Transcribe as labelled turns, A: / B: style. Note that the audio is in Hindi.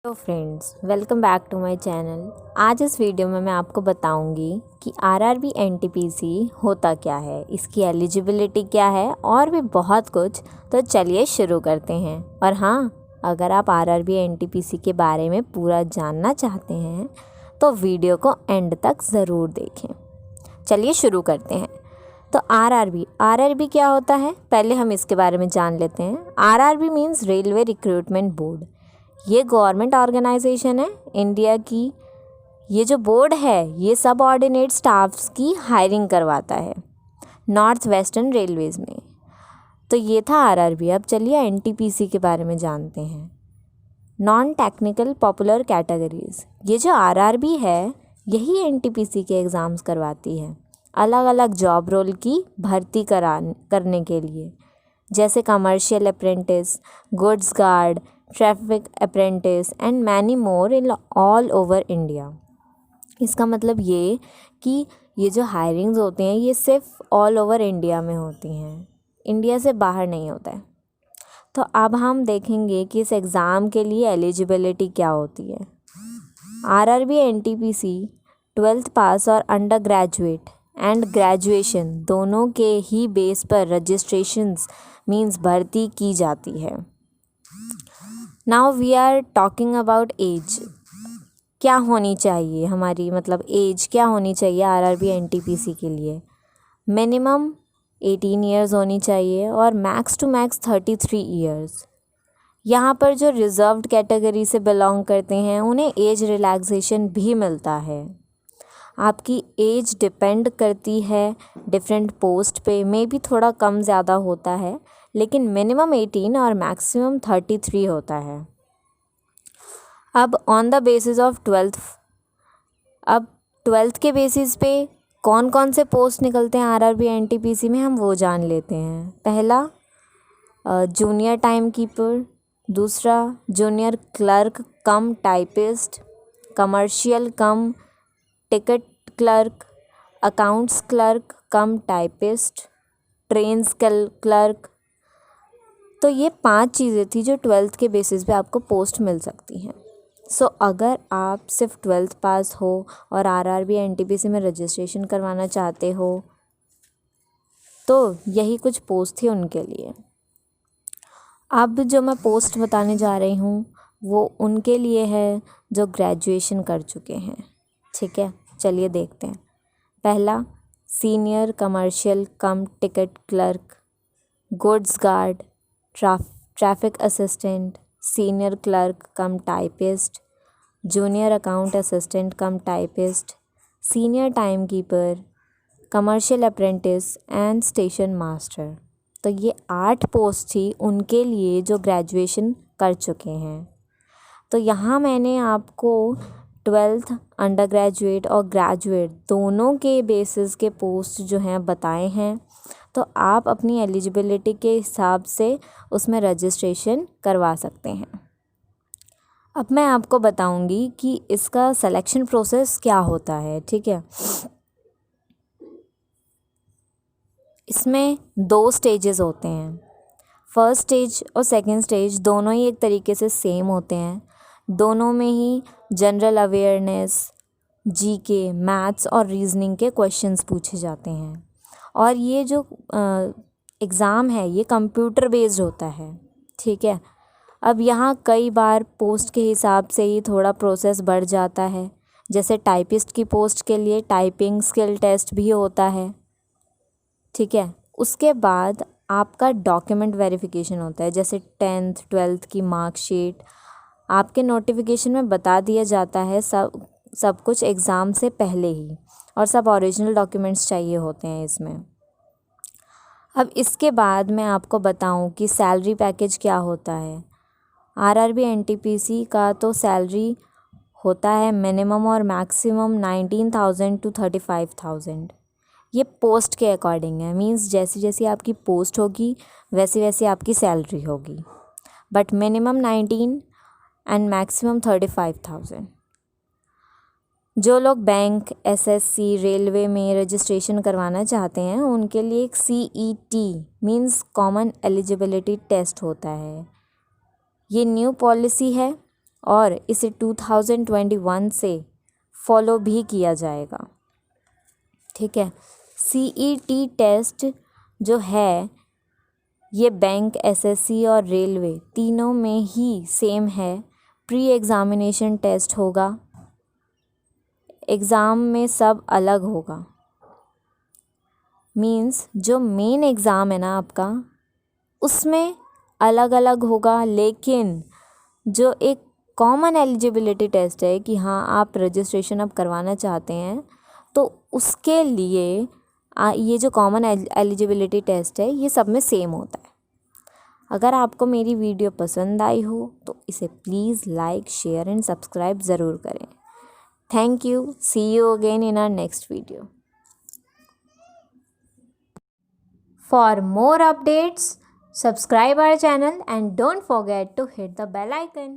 A: Hello friends, welcome back to my channel. आज इस वीडियो में मैं आपको बताऊंगी कि आरआरबी एनटीपीसी होता क्या है, इसकी एलिजिबिलिटी क्या है और भी बहुत कुछ। तो चलिए शुरू करते हैं। और हाँ, अगर आप आरआरबी एनटीपीसी के बारे में पूरा जानना चाहते हैं तो वीडियो को एंड तक ज़रूर देखें। चलिए शुरू करते हैं। तो आरआरबी क्या होता है, पहले हम इसके बारे में जान लेते हैं। RRB means railway recruitment board. ये गवर्नमेंट ऑर्गेनाइजेशन है इंडिया की। ये जो बोर्ड है ये सब ऑर्डिनेट स्टाफ्स की हायरिंग करवाता है नॉर्थ वेस्टर्न रेलवेज में। तो ये था आरआरबी। अब चलिए एनटीपीसी के बारे में जानते हैं। नॉन टेक्निकल पॉपुलर कैटेगरीज, ये जो आरआरबी है यही एनटीपीसी के एग्ज़ाम्स करवाती है अलग अलग जॉब रोल की भर्ती करने के लिए, जैसे commercial apprentice, goods guard, traffic apprentice and many more in all over India. इसका मतलब ये कि ये जो हायरिंग्स होते हैं ये सिर्फ ऑल ओवर इंडिया में होती हैं, इंडिया से बाहर नहीं होता है। तो अब हम देखेंगे कि इस एग्ज़ाम के लिए एलिजिबिलिटी क्या होती है। आरआरबी एनटीपीसी 12th पास और अंडर ग्रेजुएट एंड ग्रेजुएशन दोनों के ही बेस पर रजिस्ट्रेशंस मीन्स भर्ती की जाती है। Now we are talking about age. क्या होनी चाहिए हमारी, मतलब एज क्या होनी चाहिए आरआरबी एनटीपीसी के लिए। मिनिमम 18 ईयर्स होनी चाहिए और मैक्स टू मैक्स 33 ईयर्स। यहाँ पर जो रिजर्व्ड कैटेगरी से बिलोंग करते हैं उन्हें एज रिलैक्सेशन भी मिलता है। आपकी एज डिपेंड करती है डिफरेंट पोस्ट पे, मे भी थोड़ा कम ज़्यादा होता है, लेकिन मिनिमम 18 और मैक्सिमम 33 होता है। अब on the basis of 12th के बेसिस पे कौन कौन से पोस्ट निकलते हैं आरआरबी एनटीपीसी में, हम वो जान लेते हैं। पहला जूनियर टाइम कीपर, दूसरा जूनियर क्लर्क कम टाइपिस्ट, कमर्शियल कम टिकट क्लर्क, अकाउंट्स क्लर्क कम टाइपिस्ट, ट्रेन्स क्लर्क। तो ये 5 चीज़ें थी जो 12th के बेसिस पे आपको पोस्ट मिल सकती हैं। सो अगर आप सिर्फ 12th पास हो और आरआरबी एनटीपीसी में रजिस्ट्रेशन करवाना चाहते हो तो यही कुछ पोस्ट थी उनके लिए। अब जो मैं पोस्ट बताने जा रही हूँ वो उनके लिए है जो ग्रेजुएशन कर चुके हैं। ठीक है, चलिए देखते हैं। पहला senior commercial come ticket clerk, goods guard, traffic assistant, senior clerk come typist, junior account assistant come typist, senior time keeper, commercial apprentice and station master. तो ये 8 पोस्ट थी उनके लिए जो ग्रेजुएशन कर चुके हैं। तो यहाँ मैंने आपको 12th, अंडर ग्रेजुएट और ग्रेजुएट दोनों के बेसिस के पोस्ट जो हैं बताए हैं। तो आप अपनी एलिजिबिलिटी के हिसाब से उसमें रजिस्ट्रेशन करवा सकते हैं। अब मैं आपको बताऊंगी कि इसका सिलेक्शन प्रोसेस क्या होता है। ठीक है, इसमें 2 स्टेजेस होते हैं। फर्स्ट स्टेज और सेकंड स्टेज दोनों ही एक तरीके से सेम होते हैं। दोनों में ही जनरल अवेयरनेस, जीके, मैथ्स और रीजनिंग के क्वेश्चंस पूछे जाते हैं। और ये जो एग्ज़ाम है ये कंप्यूटर बेस्ड होता है। ठीक है, अब यहाँ कई बार पोस्ट के हिसाब से ही थोड़ा प्रोसेस बढ़ जाता है। जैसे टाइपिस्ट की पोस्ट के लिए टाइपिंग स्किल टेस्ट भी होता है। ठीक है, उसके बाद आपका डॉक्यूमेंट वेरिफिकेशन होता है, जैसे 10th 12th की मार्कशीट। आपके नोटिफिकेशन में बता दिया जाता है सब कुछ एग्ज़ाम से पहले ही, और सब ओरिजिनल डॉक्यूमेंट्स चाहिए होते हैं इसमें। अब इसके बाद मैं आपको बताऊं कि सैलरी पैकेज क्या होता है। आरआरबी एनटीपीसी का तो सैलरी होता है मिनिमम और मैक्सिमम 19,000 to 35,000। ये पोस्ट के अकॉर्डिंग है, मींस जैसी जैसी आपकी पोस्ट होगी वैसी वैसी आपकी सैलरी होगी, बट मिनिमम 19 एंड मैक्सिमम 35,000। जो लोग बैंक, एसएससी, रेलवे में रजिस्ट्रेशन करवाना चाहते हैं उनके लिए एक CET means common eligibility test होता है। ये न्यू पॉलिसी है और इसे 2021 से फॉलो भी किया जाएगा। ठीक है। CET टेस्ट जो है ये बैंक, SSC और रेलवे तीनों में ही सेम है। प्री एग्ज़ामिनेशन टेस्ट होगा, एग्ज़ाम में सब अलग होगा। मीन्स जो मेन एग्ज़ाम है ना आपका, उसमें अलग अलग होगा, लेकिन जो एक कॉमन एलिजिबिलिटी टेस्ट है कि हाँ आप रजिस्ट्रेशन अब करवाना चाहते हैं, तो उसके लिए ये जो कॉमन एलिजिबिलिटी टेस्ट है ये सब में सेम होता है। अगर आपको मेरी वीडियो पसंद आई हो तो इसे please like, share and subscribe ज़रूर करें। Thank you. See you again in our next video. For more updates, subscribe our channel and don't forget to hit the bell icon.